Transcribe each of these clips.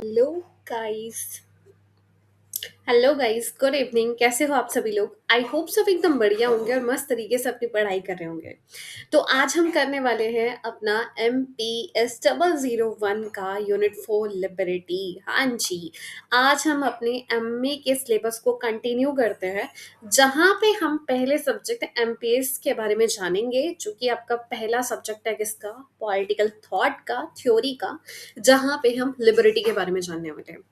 Hello guys. Hello guys, good evening. कैसे हो आप सभी लोग? आई होप सब एकदम बढ़िया होंगे और मस्त तरीके से अपनी पढ़ाई कर रहे होंगे। तो आज हम करने वाले हैं अपना MPS 001 का यूनिट 4 लिबरिटी। हाँ जी। आज हम अपने MA के सिलेबस को कंटिन्यू करते हैं, जहाँ पे हम पहले सब्जेक्ट MPS के बारे में जानेंगे, जो कि आपका पहला सब्जेक्ट है किसका? पॉलिटिकल थॉट का, थ्योरी का, जहाँ पे हम लिबरिटी के बारे में जानने वाले हैं।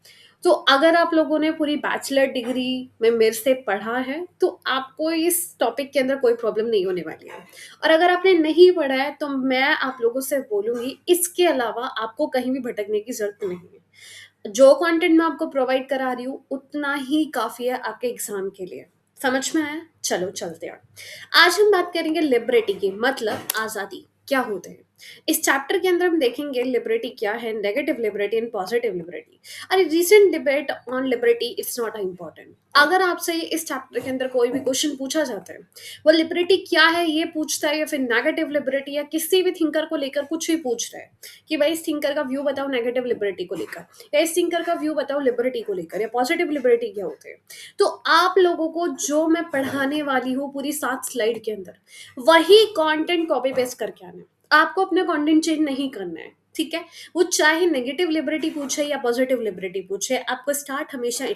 तो अगर आप लोगों ने पूरी बैचलर डिग्री में मेरे से पढ़ा है तो आपको इस टॉपिक के अंदर कोई प्रॉब्लम नहीं होने वाली है। और अगर आपने नहीं पढ़ा है तो मैं आप लोगों से बोलूंगी, इसके अलावा आपको कहीं भी भटकने की जरूरत नहीं है। जो कंटेंट मैं आपको प्रोवाइड करा रही हूँ उतना ही काफी है आपके एग्जाम के लिए। समझ में आया? चलो चलते हैं। आज हम बात करेंगे लिबर्टी की, मतलब आजादी क्या होते हैं। इस चैप्टर के अंदर हम देखेंगे लिबर्टी क्या है, negative liberty and positive liberty. अरे recent debate on liberty it's not important. अगर आपसे इस चैप्टर के अंदर कोई भी क्वेश्चन पूछा जाता है, वो लिबर्टी क्या है ये पूछता है, या फिर नेगेटिव लिबर्टी, या किसी भी थिंकर को लेकर कुछ भी पूछ रहा है कि भाई इस थिंकर का व्यू बताओ नेगेटिव लिबर्टी को लेकर, या इस थिंकर का व्यू बताओ लिबर्टी को लेकर, या पॉजिटिव लिबर्टी क्या होते हैं, तो आप लोगों को जो मैं पढ़ाने वाली हूँ पूरी 7 स्लाइड के अंदर, वही कंटेंट कॉपी पेस्ट करके आना है। आपको अपना कंटेंट चेंज नहीं करना है, ठीक है? वो चाहे नेगेटिव लिबर्टी पूछे या पॉजिटिव लिबर्टी पूछे, आपको स्टार्ट हमेशा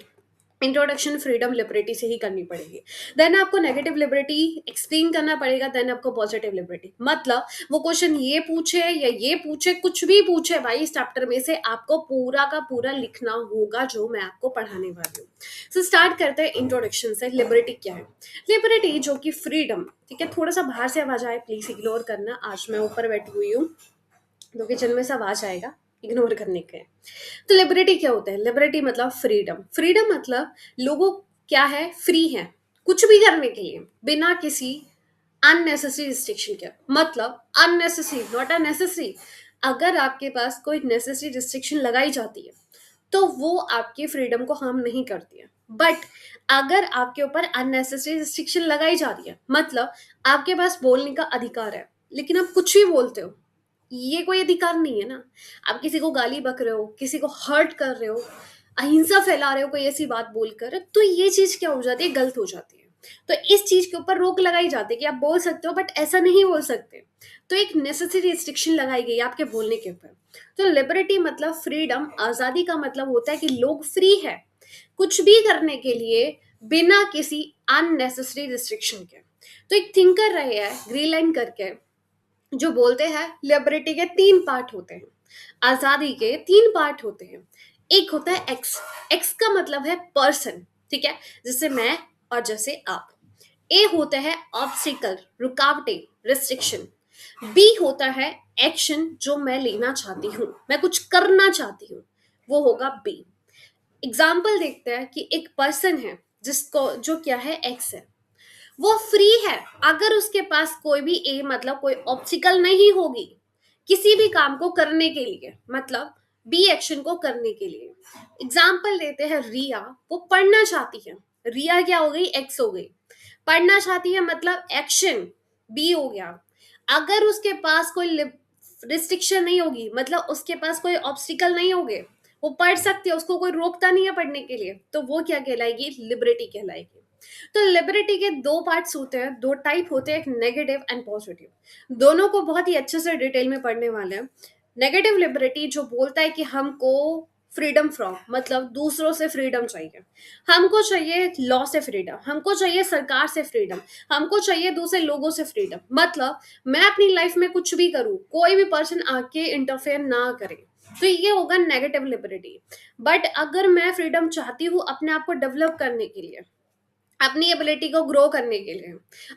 इंट्रोडक्शन फ्रीडम लिबर्टी से ही करनी पड़ेगी। देन आपको नेगेटिव लिबर्टी एक्सप्लेन करना पड़ेगा, देन आपको पॉजिटिव लिबर्टी। मतलब वो क्वेश्चन ये पूछे या ये पूछे, कुछ भी पूछे भाई, इस चैप्टर में से आपको पूरा का पूरा लिखना होगा जो मैं आपको पढ़ाने वाली हूँ। सो स्टार्ट करते हैं इंट्रोडक्शन से। लिबर्टी क्या है? लिबर्टी जो कि फ्रीडम, ठीक है? थोड़ा सा बाहर से आवाज आए प्लीज इग्नोर करना, आज मैं ऊपर बैठी हुई हूँ तो किचन में से आवाज आएगा, इग्नोर करने के। तो लिबर्टी क्या होता है? लिबर्टी मतलब फ्रीडम। फ्रीडम मतलब लोगों क्या है, फ्री है कुछ भी करने के लिए बिना किसी अननेसेसरी रिस्ट्रिक्शन के। मतलब अननेसेसरी, नॉट अननेसेसरी। अगर आपके पास कोई नेसेसरी रिस्ट्रिक्शन लगाई जाती है तो वो आपकी फ्रीडम को हार्म नहीं करती है। बट अगर आपके ऊपर अननेसेसरी रिस्ट्रिक्शन लगाई जा रही है, मतलब आपके पास बोलने का अधिकार है लेकिन आप कुछ भी बोलते हो, ये कोई अधिकार नहीं है ना। आप किसी को गाली बक रहे हो, किसी को हर्ट कर रहे हो, अहिंसा फैला रहे हो कोई ऐसी बात बोलकर, तो ये चीज क्या हो जाती है? गलत हो जाती है। तो इस चीज के ऊपर रोक लगाई जाती है कि आप बोल सकते हो बट ऐसा नहीं बोल सकते। तो एक नेसेसरी रिस्ट्रिक्शन लगाई गई है आपके बोलने के ऊपर। तो लिबर्टी मतलब फ्रीडम, आजादी का मतलब होता है कि लोग फ्री है कुछ भी करने के लिए बिना किसी अननेसेसरी रिस्ट्रिक्शन के। तो एक थिंकर रहे हैं ग्रीलैंड करके, जो बोलते हैं लिबर्टी के 3 पार्ट होते हैं, आजादी के 3 पार्ट होते हैं। एक होता है एक्स। एक्स का मतलब है पर्सन, ठीक है? जैसे मैं और जैसे आप। ए होता है ऑब्स्टिकल, रुकावटें, रिस्ट्रिक्शन। बी होता है एक्शन, जो मैं लेना चाहती हूँ, मैं कुछ करना चाहती हूँ, वो होगा बी। एग्जाम्पल देखते हैं कि एक पर्सन है जिसको, जो क्या है, एक्स है, वो फ्री है। अगर उसके पास कोई भी ए मतलब कोई ऑब्स्टिकल नहीं होगी किसी भी काम को करने के लिए, मतलब बी एक्शन को करने के लिए। एग्जाम्पल देते हैं रिया, वो पढ़ना चाहती है। रिया क्या हो गई? एक्स हो गई। पढ़ना चाहती है मतलब एक्शन बी हो गया। अगर उसके पास कोई रिस्ट्रिक्शन नहीं होगी, मतलब उसके पास कोई ऑब्स्टिकल नहीं होगे, वो पढ़ सकती है, उसको कोई रोकता नहीं है पढ़ने के लिए, तो वो क्या कहलाएगी? लिबर्टी कहलाएगी। तो लिबर्टी के 2 पार्ट्स होते हैं, 2 टाइप होते हैं, एक नेगेटिव एंड पॉजिटिव। दोनों को बहुत ही अच्छे से डिटेल में पढ़ने वाले हैं। नेगेटिव लिबर्टी जो बोलता है कि हमको फ्रीडम फ्रॉम, मतलब दूसरों से फ्रीडम चाहिए, हमको चाहिए लॉ से फ्रीडम, हमको चाहिए सरकार से फ्रीडम, हमको चाहिए दूसरे लोगों से फ्रीडम। मतलब मैं अपनी लाइफ में कुछ भी करूं, कोई भी पर्सन आके इंटरफेयर ना करे, तो ये होगा नेगेटिव लिबर्टी। बट अगर मैं फ्रीडम चाहती हूँ अपने आप को डेवलप करने के लिए, अपनी एबिलिटी को ग्रो करने के लिए,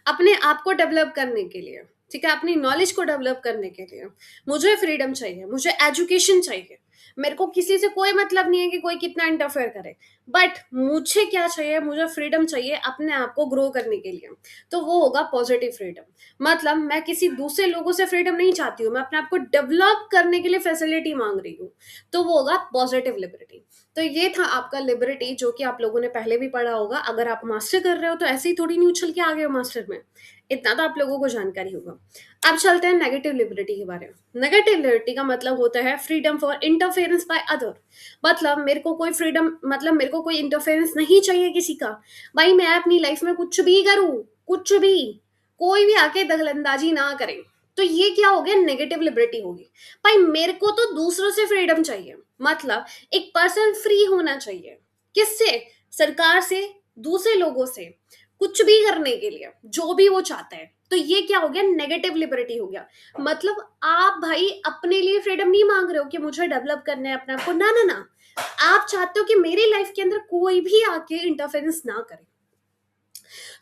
अपने आप को डेवलप करने के लिए, ठीक है, अपनी नॉलेज को डेवलप करने के लिए मुझे फ्रीडम चाहिए, मुझे एजुकेशन चाहिए। मेरे को किसी से कोई मतलब नहीं है कि कोई कितना इंटरफेयर करे, बट मुझे क्या चाहिए? मुझे फ्रीडम चाहिए अपने आप को ग्रो करने के लिए। तो वो होगा पॉजिटिव फ्रीडम। मतलब मैं किसी दूसरे लोगों से फ्रीडम नहीं चाहती हूँ, मैं अपने आप को डेवलप करने के लिए फैसिलिटी मांग रही हूँ, तो वो होगा पॉजिटिव लिबर्टी। तो ये था आपका लिबर्टी, जो कि आप लोगों ने पहले भी पढ़ा होगा। अगर आप मास्टर कर रहे हो तो ऐसे ही थोड़ी नहीं उछल के आ गए हो मास्टर में, इतना तो आप लोगों को जानकारी होगा। अब चलते हैं नेगेटिव लिबर्टी के बारे में। नेगेटिव लिबर्टी का मतलब होता है freedom for interference by other. मतलब मेरे को कोई फ्रीडम, मतलब मेरे को कोई इंटरफेरेंस नहीं चाहिए किसी का। भाई मैं अपनी लाइफ में कुछ भी करूं, कुछ भी, कोई भी आके दखलंदाजी ना करे। तो ये क्या हो गया, नेगेटिव लिबर्टी होगी। भाई मेरे को तो दूसरों से फ्रीडम चाहिए। मतलब एक पर्सन फ्री होना चाहिए। किससे? सरकार से, दूसरे लोगों से, कुछ भी करने के लिए जो भी वो चाहता है। तो ये क्या हो गया, नेगेटिव लिबर्टी हो गया। मतलब आप भाई अपने लिए फ्रीडम नहीं मांग रहे हो कि मुझे डेवलप करना है अपने आप को, ना ना ना। आप चाहते हो कि मेरी लाइफ के अंदर कोई भी आके इंटरफेरेंस ना करे।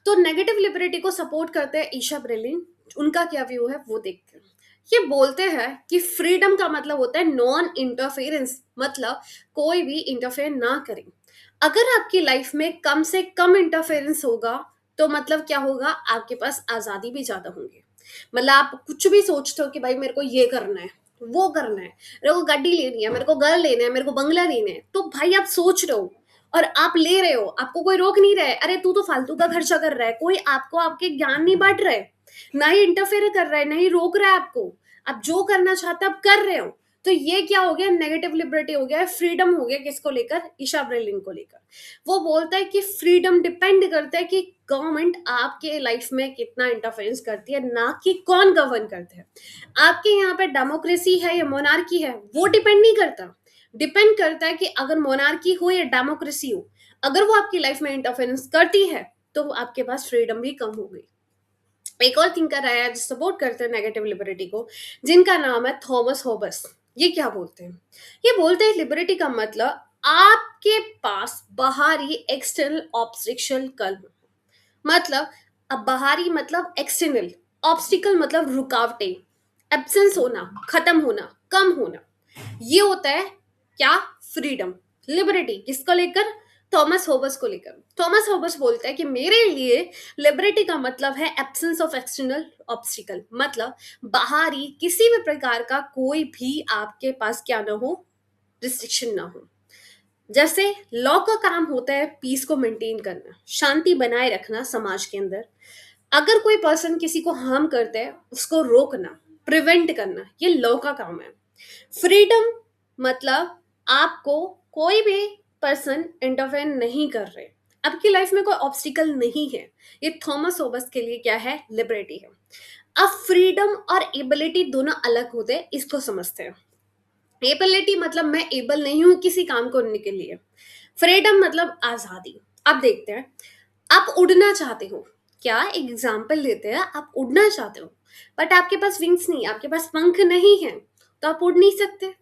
तो नेगेटिव लिबर्टी को सपोर्ट करते हैं ईशा ब्रेलिन। उनका क्या व्यू है वो देखते हैं। ये बोलते हैं कि फ्रीडम का मतलब होता है नॉन इंटरफेरेंस। मतलब कोई भी इंटरफेयर ना करे। अगर आपकी लाइफ में कम से कम इंटरफेरेंस होगा, तो मतलब क्या होगा, आपके पास आजादी भी ज्यादा होंगी। मतलब आप कुछ भी सोचते हो कि भाई मेरे को ये करना है, वो करना है, मेरे को गाड़ी लेनी है, मेरे को घर लेना है, मेरे को बंगला लेना है, तो भाई आप सोच रहे हो और आप ले रहे हो, आपको कोई रोक नहीं रहा है। अरे तू तो फालतू का खर्चा कर रहा है, कोई आपको आपके ज्ञान नहीं बांट रहा है, ना ही इंटरफेयर कर रहा है, ना ही रोक रहा है आपको। आप जो करना चाहते हो आप कर रहे हो। तो ये क्या हो गया, नेगेटिव लिबर्टी हो गया, फ्रीडम हो गया। किसको लेकर? ईशा ब्रेलिन को लेकर। वो बोलता है कि फ्रीडम डिपेंड करता है कि गवर्नमेंट आपके लाइफ में कितना इंटरफेरेंस करती है, ना कि कौन गवर्न करते हैं। आपके यहाँ पे डेमोक्रेसी है या मोनार्की है, वो डिपेंड नहीं करता। डिपेंड करता है कि अगर मोनार्की हो या डेमोक्रेसी हो, अगर वो आपकी लाइफ में इंटरफेरेंस करती है तो आपके पास फ्रीडम भी कम हो गई। एक और थिंकर आया जो सपोर्ट करते हैं नेगेटिव लिबर्टी को, जिनका नाम है थॉमस हॉबस। ये क्या बोलते हैं? ये बोलते हैं लिबर्टी का मतलब आपके पास बाहरी एक्सटर्नल ऑब्स्ट्रिक्शन कल। मतलब अब बाहरी मतलब एक्सटर्नल, ऑब्स्टिकल मतलब रुकावटें, एब्सेंस होना, खत्म होना, कम होना, ये होता है क्या, फ्रीडम। लिबर्टी किसको लेकर? थॉमस होबस को लेकर। थॉमस होबस बोलता है कि मेरे लिए लिबर्टी का मतलब है एब्सेंस ऑफ एक्सटर्नल ऑब्स्टिकल। मतलब बाहरी किसी भी प्रकार का कोई भी आपके पास क्या ना हो, रिस्ट्रिक्शन ना हो। जैसे लॉ का काम होता है पीस को मेंटेन करना, शांति बनाए रखना समाज के अंदर। अगर कोई पर्सन किसी को हार्म करता है, उसको रोकना, प्रिवेंट करना, ये लॉ का काम है। फ्रीडम मतलब आपको कोई भी पर्सन इंटरफेयर नहीं कर रहे, आपकी लाइफ में कोई ऑब्स्टिकल नहीं है। ये थॉमस होबस के लिए क्या है, लिबर्टी है। अब फ्रीडम और एबिलिटी दोनों अलग होते हैं, इसको समझते हैं। एबिलिटी मतलब मैं एबल नहीं हूं किसी काम को करने के लिए। फ्रीडम मतलब आजादी। अब देखते हैं, आप उड़ना चाहते हो, क्या एक एग्जाम्पल लेते हैं, आप उड़ना चाहते हो बट आपके पास विंग्स नहीं, आपके पास पंख नहीं है, तो आप उड़ नहीं सकते।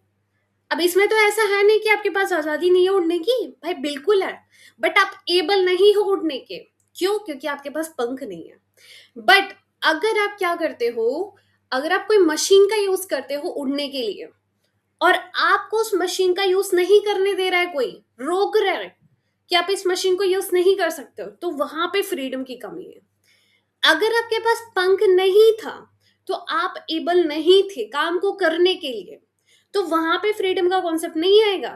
अब इसमें तो ऐसा है नहीं कि आपके पास आजादी नहीं है उड़ने की, भाई बिल्कुल है। बट आप एबल नहीं हो उड़ने के। क्यों? क्योंकि आपके पास पंख नहीं है। बट अगर आप क्या करते हो, अगर आप कोई मशीन का यूज करते हो उड़ने के लिए, और आपको उस मशीन का यूज नहीं करने दे रहा है, कोई रोक रहा है कि आप इस मशीन को यूज नहीं कर सकते हो, तो वहां पे फ्रीडम की कमी है। अगर आपके पास पंख नहीं था, तो आप एबल नहीं थे काम को करने के लिए, तो वहां पे फ्रीडम का कॉन्सेप्ट नहीं आएगा।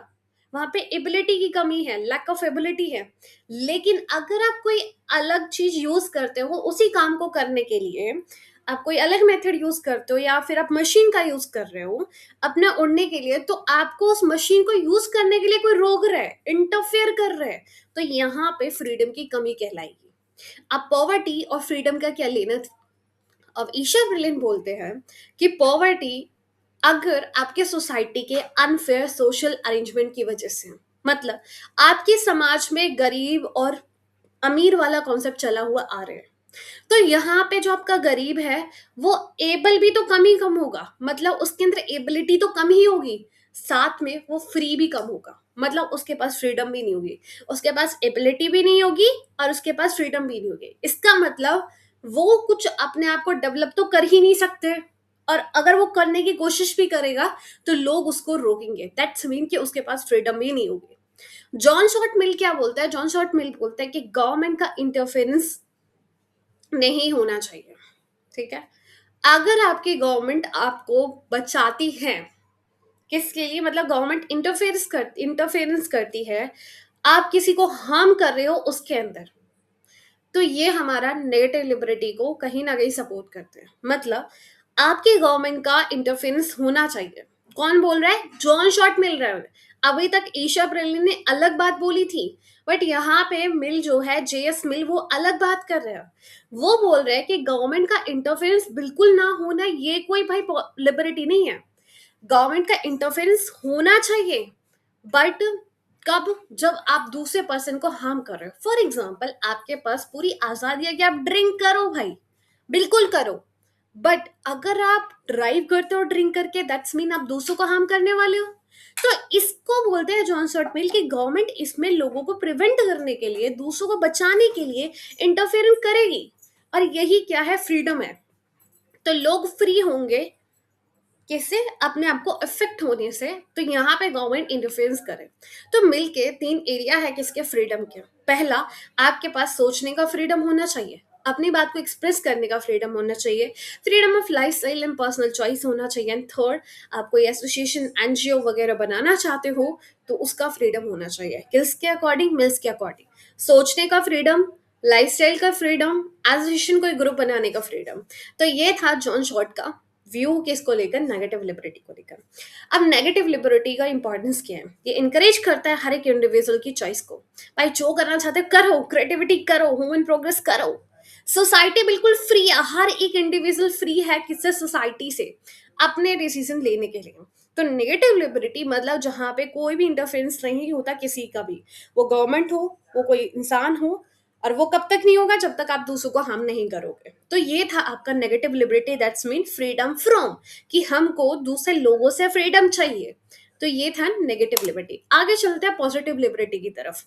वहां पे एबिलिटी की कमी है, लैक ऑफ एबिलिटी है। लेकिन अगर आप कोई अलग चीज यूज करते हो उसी काम को करने के लिए, आप कोई अलग मेथड यूज करते हो या फिर आप मशीन का यूज कर रहे हो अपना उड़ने के लिए, तो आपको उस मशीन को यूज करने के लिए कोई रोक रहा है, इंटरफेयर कर रहा है, तो यहाँ पे फ्रीडम की कमी कहलाएगी। अब पॉवर्टी और फ्रीडम का क्या लेना? अब ईशा ब्रिलियन बोलते हैं कि पॉवर्टी अगर आपके सोसाइटी के अनफेयर सोशल अरेंजमेंट की वजह से, मतलब आपके समाज में गरीब और अमीर वाला कॉन्सेप्ट चला हुआ आ रहा है, तो यहाँ पे जो आपका गरीब है वो एबल भी तो कम ही कम होगा, मतलब उसके अंदर एबिलिटी तो कम ही होगी, साथ में वो फ्री भी कम होगा। मतलब उसके पास फ्रीडम भी नहीं होगी, उसके पास एबिलिटी भी नहीं होगी और उसके पास फ्रीडम भी नहीं होगी। इसका मतलब वो कुछ अपने आप को डेवलप तो कर ही नहीं सकते, और अगर वो करने की कोशिश भी करेगा तो लोग उसको रोकेंगे। दैट्स मीन कि उसके पास फ्रीडम भी नहीं होगी। जॉन शॉर्ट मिल क्या बोलता है? जॉन शॉर्ट मिल बोलता है कि गवर्नमेंट का इंटरफेरेंस नहीं होना चाहिए। ठीक है, अगर आपकी गवर्नमेंट आपको बचाती है, किसके लिए? मतलब गवर्नमेंट इंटरफेरेंस करती है, आप किसी को हार्म कर रहे हो उसके अंदर, तो ये हमारा नेगेटिव लिबर्टी को कहीं ना कहीं सपोर्ट करते हैं। मतलब आपकी गवर्नमेंट का इंटरफेरेंस होना चाहिए। कौन बोल रहा है? जॉन शॉर्ट मिल रहा है। अभी तक ईशा प्रेली ने अलग बात बोली थी, बट यहाँ पे मिल जो है जेएस मिल वो अलग बात कर रहे हैं। वो बोल रहे हैं कि गवर्नमेंट का इंटरफेरेंस बिल्कुल ना होना ये कोई भाई लिबर्टी नहीं है। गवर्नमेंट का इंटरफेरेंस होना चाहिए, बट कब? जब आप दूसरे पर्सन को हार्म कर रहे हो। फॉर एग्जाम्पल, आपके पास पूरी आजादी है कि आप ड्रिंक करो भाई, बिल्कुल करो, बट अगर आप ड्राइव करते हो ड्रिंक करके, दैट्स मीन आप दूसरों को हार्म करने वाले हो। तो इसको बोलते हैं जॉन स्टुअर्ट मिल कि गवर्नमेंट इसमें लोगों को प्रिवेंट करने के लिए, दूसरों को बचाने के लिए इंटरफेरेंस करेगी। और यही क्या है? फ्रीडम है। तो लोग फ्री होंगे किससे? अपने आप को इफेक्ट होने से। तो यहाँ पे गवर्नमेंट इंटरफेरेंस करे। तो मिलके तीन एरिया है किसके? फ्रीडम के। पहला, आपके पास सोचने का फ्रीडम होना चाहिए, अपनी बात को एक्सप्रेस करने का फ्रीडम होना चाहिए, freedom of life style and personal choice होना चाहिए। एंड थर्ड, आप कोई एसोसिएशन एनजीओ वगैरह बनाना चाहते हो तो उसका फ्रीडम होना चाहिए। किसके अकॉर्डिंग? मिल्स के अकॉर्डिंग। सोचने का फ्रीडम, लाइफस्टाइल का फ्रीडम, एसोसिएशन कोई ग्रुप बनाने का फ्रीडम। तो ये था जॉन शॉर्ट का व्यू किसको लेकर? नेगेटिव लिबर्टी को लेकर। अब नेगेटिव लिबर्टी का इंपॉर्टेंस क्या है? ये इनकरेज करता है हर एक इंडिविजुअल की चॉइस को। भाई जो करना चाहते हो करो, क्रिएटिविटी करो, ह्यूमन प्रोग्रेस करो। सोसाइटी बिल्कुल फ्री है, हर एक इंडिविजुअल फ्री है किससे? सोसाइटी से, अपने डिसीजन लेने के लिए। तो नेगेटिव लिबर्टी मतलब जहां पे कोई भी इंटरफेरेंस नहीं होता किसी का भी, वो गवर्नमेंट हो, वो कोई इंसान हो, और वो कब तक नहीं होगा? जब तक आप दूसरों को हार्म नहीं करोगे। तो ये था आपका negative liberty, that's mean freedom from, कि हमको दूसरे लोगों से फ्रीडम चाहिए। तो ये था नेगेटिव लिबर्टी। आगे चलते हैं पॉजिटिव लिबर्टी की तरफ।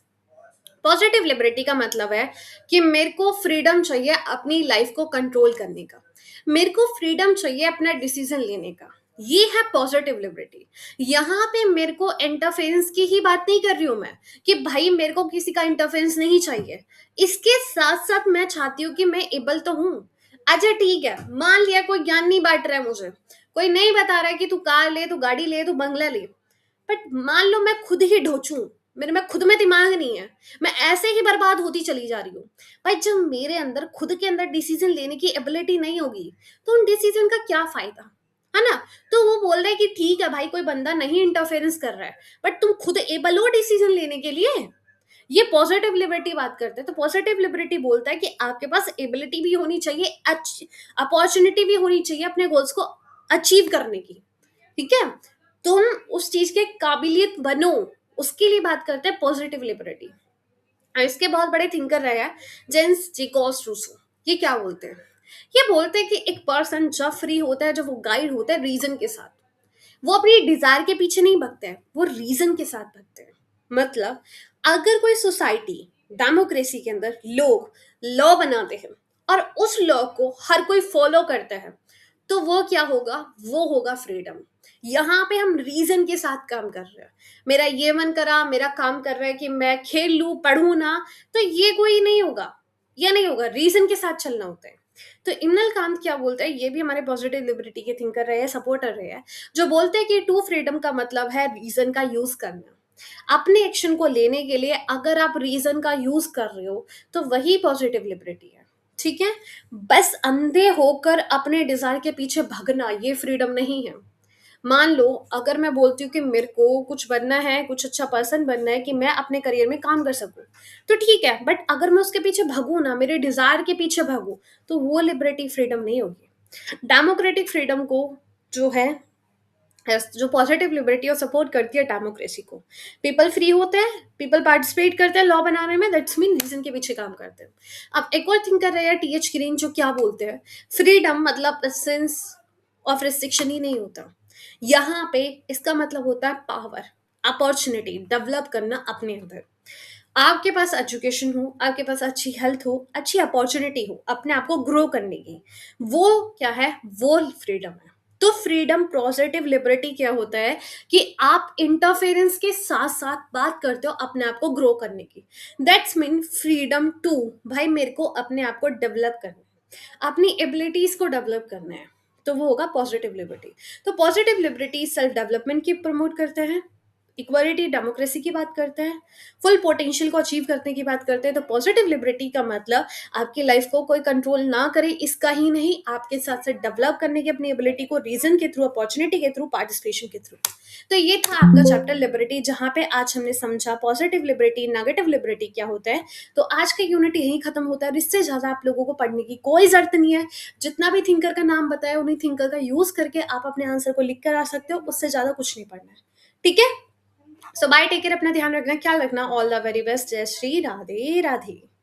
पॉजिटिव लिबर्टी का मतलब है कि मेरे को फ्रीडम चाहिए अपनी लाइफ को कंट्रोल करने का, मेरे को फ्रीडम चाहिए अपना डिसीजन लेने का। ये है पॉजिटिव लिबर्टी। यहाँ पे मेरे को इंटरफेरेंस की ही बात नहीं कर रही हूं मैं, कि भाई मेरे को किसी का इंटरफेरेंस नहीं चाहिए। इसके साथ साथ मैं चाहती हूँ कि मैं एबल तो हूं। अच्छा ठीक है, मान लिया कोई ज्ञान नहीं बांट रहा है मुझे, कोई नहीं बता रहा है कि तू कार ले, तू गाड़ी ले, तू बंगला ले, बट मान लो मैं खुद ही ढोचूं, मेरे में खुद में दिमाग नहीं है, मैं ऐसे ही बर्बाद होती चली जा रही हूँ। भाई जब मेरे अंदर खुद के अंदर डिसीजन लेने की एबिलिटी नहीं होगी तो उन डिसीजन का क्या फायदा? है ना? तो वो बोल रहे हैं कि ठीक है भाई, कोई बंदा नहीं इंटरफेरेंस कर रहा है, बट तुम खुद एबल हो डिसीजन लेने के लिए। ये पॉजिटिव लिबर्टी बात करते हैं। तो पॉजिटिव लिबर्टी बोलता है कि आपके पास एबिलिटी भी होनी चाहिए, अपॉर्चुनिटी भी होनी चाहिए अपने गोल्स को अचीव करने की। ठीक है? तुम उस चीज के काबिलियत बनो, उसके लिए बात करते हैं पॉजिटिव लिबर्टी। और इसके बहुत बड़े थिंकर रहे हैं जेम्स जिकोस रूसो। ये क्या बोलते हैं? ये बोलते हैं कि एक पर्सन जब फ्री होता है, जब वो गाइड होता है रीजन के साथ, वो अपनी डिजायर के पीछे नहीं भगते हैं, वो रीजन के साथ भगते हैं। मतलब अगर कोई सोसाइटी, डेमोक्रेसी के अंदर लोग लॉ बनाते हैं और उस लॉ को हर कोई फॉलो करता है, तो वो क्या होगा? वो होगा फ्रीडम। यहाँ पे हम रीजन के साथ काम कर रहे हैं। मेरा ये मन करा, मेरा काम कर रहा है कि मैं खेल लूं, पढ़ूं ना, तो ये कोई नहीं होगा, ये नहीं होगा। रीजन के साथ चलना होता है। तो इमनल कांत क्या बोलता है? ये भी हमारे पॉजिटिव लिबर्टी के थिंकर रहे हैं, सपोर्टर रहे हैं, जो बोलते हैं कि ट्रू फ्रीडम का मतलब है रीजन का यूज करना। अपने एक्शन को लेने के लिए अगर आप रीजन का यूज कर रहे हो तो वही पॉजिटिव लिबर्टी है। ठीक है? बस अंधे होकर अपने डिजायर के पीछे भगना ये फ्रीडम नहीं है। मान लो अगर मैं बोलती हूँ कि मेरे को कुछ बनना है, कुछ अच्छा पर्सन बनना है कि मैं अपने करियर में काम कर सकूं, तो ठीक है, बट अगर मैं उसके पीछे भगूं ना, मेरे डिजायर के पीछे भगूं, तो वो लिबर्टी फ्रीडम नहीं होगी। डेमोक्रेटिक फ्रीडम को जो है, जो पॉजिटिव लिबर्टी और सपोर्ट करती है डेमोक्रेसी को, पीपल फ्री होते हैं, पीपल पार्टिसिपेट करते हैं लॉ बनाने में, दैट्स मीन रीजन के पीछे काम करते हैं। अब एक और थिंक कर रहे हैं टीएच ग्रीन, जो क्या बोलते हैं? फ्रीडम मतलब सेंस ऑफ रिस्ट्रिक्शन ही नहीं होता। यहाँ पे इसका मतलब होता है पावर, अपॉर्चुनिटी डेवलप करना अपने अंदर। आपके पास एजुकेशन हो, आपके पास अच्छी हेल्थ हो, अच्छी अपॉर्चुनिटी हो अपने आप को ग्रो करने की, वो क्या है? वो फ्रीडम है। तो फ्रीडम, पॉजिटिव लिबर्टी क्या होता है कि आप इंटरफेरेंस के साथ साथ बात करते हो अपने आप को ग्रो करने की। दैट्स मीन फ्रीडम टू, भाई मेरे को अपने आप को डेवलप करना है, अपनी एबिलिटीज को डेवलप करना है, तो वो होगा पॉजिटिव लिबर्टी। तो पॉजिटिव लिबर्टी सेल्फ डेवलपमेंट की प्रमोट करते हैं, इक्वालिटी, डेमोक्रेसी की बात करते हैं, फुल पोटेंशियल को अचीव करने की बात करते हैं। तो पॉजिटिव लिबर्टी का मतलब आपकी लाइफ को कोई कंट्रोल ना करे, इसका ही नहीं, आपके साथ साथ डेवलप करने की अपनी एबिलिटी को रीजन के थ्रू, अपॉर्चुनिटी के थ्रू, पार्टिसिपेशन के थ्रू। तो ये था आपका चैप्टर लिबर्टी, जहां पे आज हमने समझा पॉजिटिव लिबर्टी, नेगेटिव लिबर्टी क्या होता है। तो आज का यूनिट यही खत्म होता है और इससे ज्यादा आप लोगों को पढ़ने की कोई जरूरत नहीं है। जितना भी थिंकर का नाम बताया, उन्हीं थिंकर का यूज करके आप अपने आंसर को लिख कर आ सकते हो, उससे ज्यादा कुछ नहीं पढ़ना है। ठीक है। सो बाय, टेक केयर, अपना ध्यान रखना, ख्याल रखना, ऑल द वेरी बेस्ट, जय श्री राधे राधे।